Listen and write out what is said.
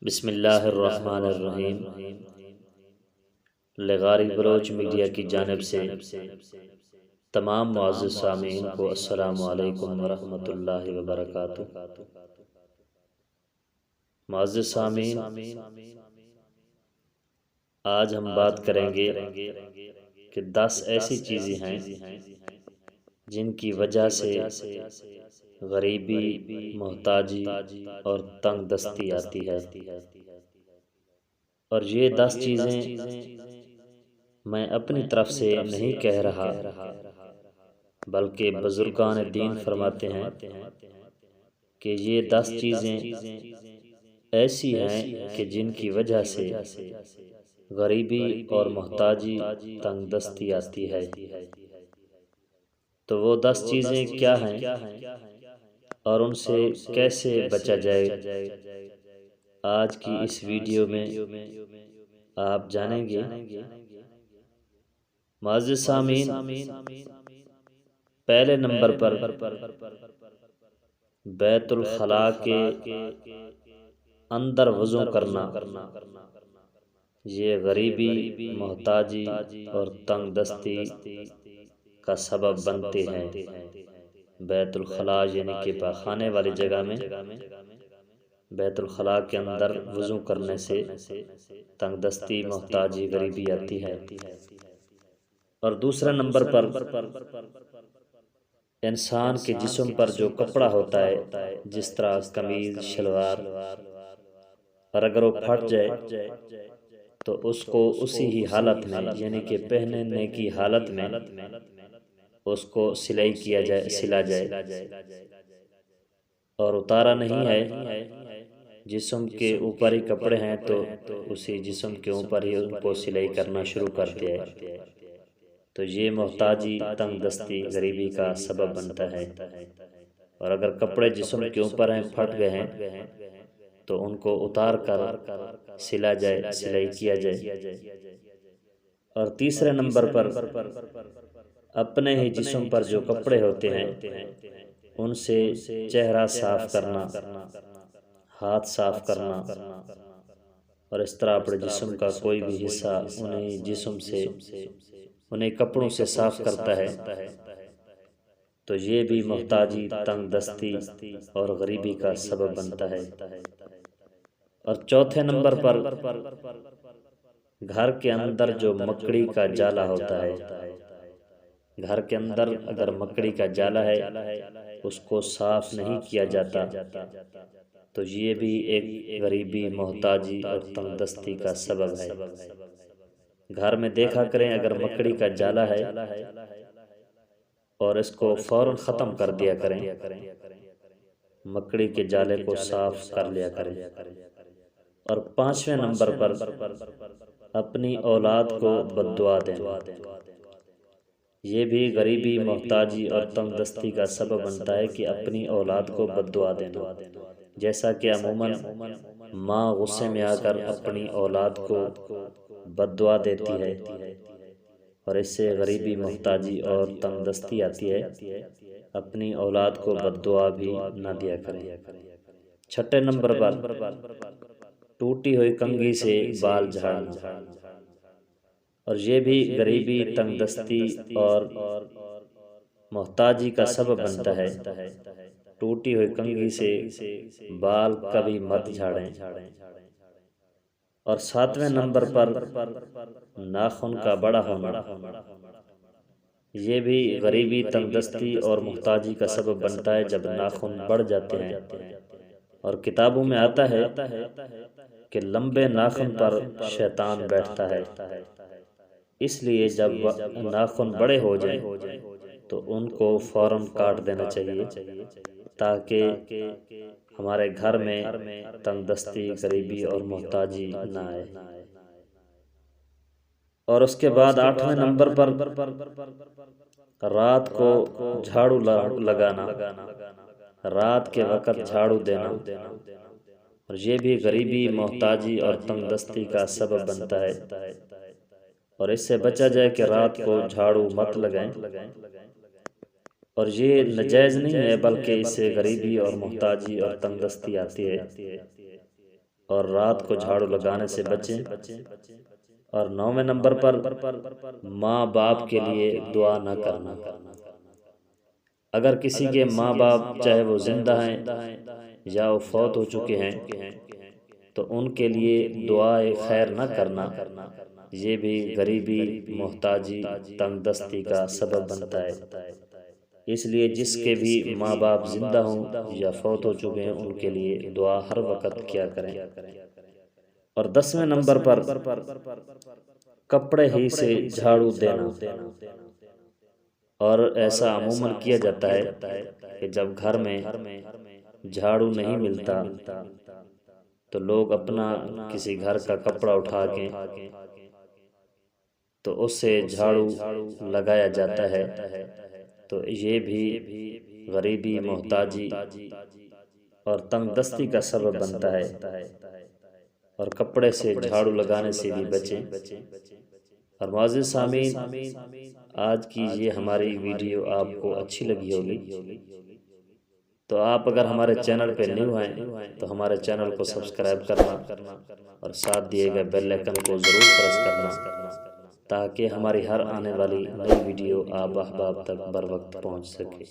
بسم اللہ الرحمن الرحیم۔ لغاری بلوچ میڈیا کی جانب سے تمام معزز سامعین کو السلام علیکم ورحمۃ اللہ وبرکاتہ۔ معزز سامعین، آج ہم بات کریں گے کہ 10 ایسی چیزیں ہیں جن کی وجہ سے غریبی، محتاجی اور تنگ دستی آتی ہے، اور یہ 10 چیزیں میں اپنی طرف سے نہیں کہہ رہا، بلکہ بزرگان دین فرماتے ہیں کہ یہ 10 چیزیں ایسی ہیں کہ جن کی وجہ سے غریبی اور محتاجی، تنگ دستی آتی ہے۔ تو وہ 10 چیزیں کیا ہیں اور ان سے کیسے بچا جائے، آج کی اس ویڈیو میں آپ جانیں گے۔ معزز سامعین، پہلے نمبر پر بیت الخلاء کے اندر وضو کرنا، یہ غریبی، محتاجی اور تنگ دستی کا سبب بنتے ہیں۔ بیت الخلاء یعنی کہ پاخانے والی جگہ میں بیت الخلاء کے اندر وضو کرنے سے تنگ دستی، محتاجی، غریبی آتی ہے۔ اور دوسرا نمبر پر انسان کے جسم پر جو کپڑا ہوتا ہے، جس طرح قمیض، شلوار، اور اگر وہ پھٹ جائے تو اس کو اسی ہی حالت میں یعنی کہ پہننے کی حالت میں اس کو سلا جائے اور اتارا نہیں ہے۔ جسم کے اوپر ہی کپڑے ہیں تو اسی جسم کے اوپر ہی ان کو سلائی کرنا شروع کر دیا ہے، تو یہ محتاجی، تنگ دستی، غریبی کا سبب بنتا ہے۔ اور اگر کپڑے جسم کے اوپر ہیں، پھٹ گئے ہیں، تو ان کو اتار کر سلائی کیا جائے۔ اور تیسرے نمبر پر اپنے ہی جسم پر جو کپڑے ہوتے ہیں ان سے چہرہ صاف کرنا، ہاتھ صاف کرنا، اور اس طرح اپنے جسم کا کوئی بھی حصہ انہیں کپڑوں سے صاف کرتا ہے، تو یہ بھی محتاجی، تنگ دستی اور غریبی کا سبب بنتا ہے۔ اور چوتھے نمبر پر گھر کے اندر جو مکڑی کا جالا ہوتا ہے، گھر کے اندر اگر مکڑی کا جالا ہے، اس کو صاف نہیں کیا جاتا تو یہ بھی ایک غریبی، محتاجی اور تنگ دستی کا سبب ہے۔ گھر میں دیکھا کریں، اگر مکڑی کا جالا ہے اور اس کو فوراً ختم کر دیا کریں، مکڑی کے جالے کو صاف کر لیا کریں۔ اور پانچویں نمبر پر اپنی اولاد کو بد دعا دینا، یہ بھی غریبی، محتاجی اور تنگ دستی کا سبب بنتا ہے کہ اپنی اولاد کو بد دعا دینا، جیسا کہ عموماً ماں غصے میں آ کر اپنی اولاد کو بد دعا دیتی ہے، اور اس سے غریبی، محتاجی اور تنگ دستی آتی ہے۔ اپنی اولاد کو بد دعا بھی نہ دیا کریں۔ چھٹے نمبر پر ٹوٹی ہوئی کنگھی سے بال جھاڑنا، اور یہ بھی غریبی، تنگ دستی اور محتاجی کا سبب بنتا ہے۔ ٹوٹی ہوئی کنگھی سے بال کبھی مت جھاڑیں۔ اور ساتویں نمبر پر ناخن کا بڑا ہونا، یہ بھی غریبی، تنگ دستی اور محتاجی کا سبب بنتا ہے جب ناخن بڑھ جاتے ہیں۔ اور کتابوں میں آتا ہے کہ لمبے ناخن پر شیطان بیٹھتا ہے، اس لیے جب ناخن بڑے ہو جائیں تو ان کو فوراً کاٹ دینا چاہیے، تاکہ ہمارے گھر میں تنگ دستی، غریبی اور محتاجی نہ آئے۔ اور اس کے بعد آٹھویں نمبر پر رات کو جھاڑو لگانا، رات کے وقت جھاڑو دینا، اور یہ بھی غریبی، محتاجی اور تنگ دستی کا سبب بنتا ہے۔ اور اس سے بچا جائے کہ رات کو جھاڑو مت لگائیں، اور یہ ناجائز نہیں ہے، بلکہ اس سے غریبی اور محتاجی اور تنگ دستی آتی ہے۔ اور اس کے بعد 9ویں نمبر پر اپنے آپ کو صاف رکھنا، اور رات کو جھاڑو لگانے سے بچیں۔ اور 9ویں نمبر پر ماں باپ کے لیے دعا نہ کرنا۔ اگر کسی کے ماں باپ چاہے وہ زندہ ہیں یا وہ فوت ہو چکے ہیں تو ان کے لیے دعائے خیر نہ کرنا، یہ بھی غریبی، محتاجی، تنگ دستی کا سبب بنتا ہے۔ اس لیے جس کے بھی ماں باپ زندہ ہوں یا فوت ہو چکے ہیں ان کے لیے دعا ہر وقت کیا کریں۔ اور 10ویں نمبر پر کپڑے ہی سے جھاڑو دینا۔ اور ایسا عموماً کیا جاتا ہے کہ جب گھر میں جھاڑو نہیں ملتا تو لوگ اپنا کسی گھر کا کپڑا اٹھا کے تو اس سے جھاڑو لگایا جاتا ہے، تو یہ بھی غریبی، محتاجی اور تنگ دستی کا سبب بنتا ہے۔ اور کپڑے سے جھاڑو لگانے سے بھی بچیں۔ اور معزز سامعین، آج کی یہ ہماری ویڈیو آپ کو اچھی لگی ہوگی، تو آپ اگر ہمارے چینل پہ نیو ہیں تو ہمارے چینل کو سبسکرائب کرنا اور ساتھ دیے گئے بیل آئیکن کو ضرور پریس کرنا تاکہ ہماری ہر آنے والی نئی ویڈیو آپ احباب تک بر وقت پہنچ سکے۔